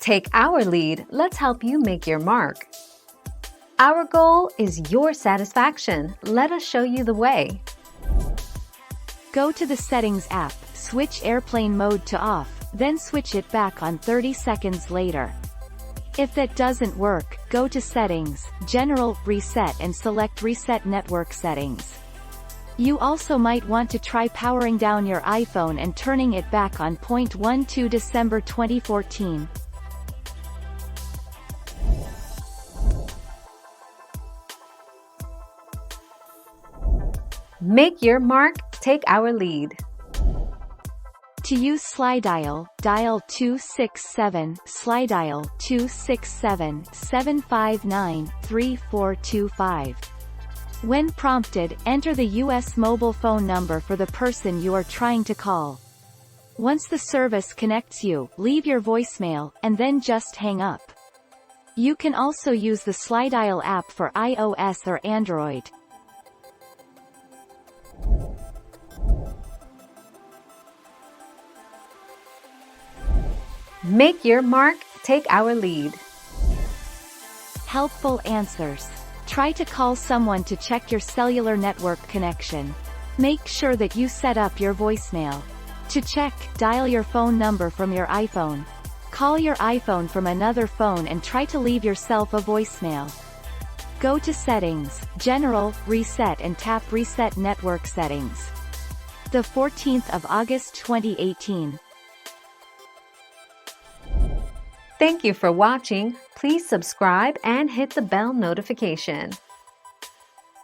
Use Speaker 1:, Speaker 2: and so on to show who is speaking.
Speaker 1: Take our lead, let's help you make your mark. Our goal is your satisfaction. Let us show you the way.
Speaker 2: Go to the Settings app, switch airplane mode to off, then switch it back on 30 seconds later. If that doesn't work, go to Settings, General, Reset and select Reset Network Settings. You also might want to try powering down your iPhone and turning it back on. 12 December 2014.
Speaker 1: Make your mark, take our lead.
Speaker 2: To use SlyDial, dial 267, SlyDial 267-759-3425. When prompted, enter the U.S. mobile phone number for the person you are trying to call. Once the service connects you, leave your voicemail, and then just hang up. You can also use the SlyDial app for iOS or Android.
Speaker 1: Make your mark, take our lead.
Speaker 2: Helpful answers. Try to call someone to check your cellular network connection. Make sure that you set up your voicemail. To check, dial your phone number from your iPhone. Call your iPhone from another phone and try to leave yourself a voicemail. Go to Settings, General, Reset and tap Reset Network Settings. The 14th of August 2018.
Speaker 1: Thank you for watching. Please subscribe and hit the bell notification.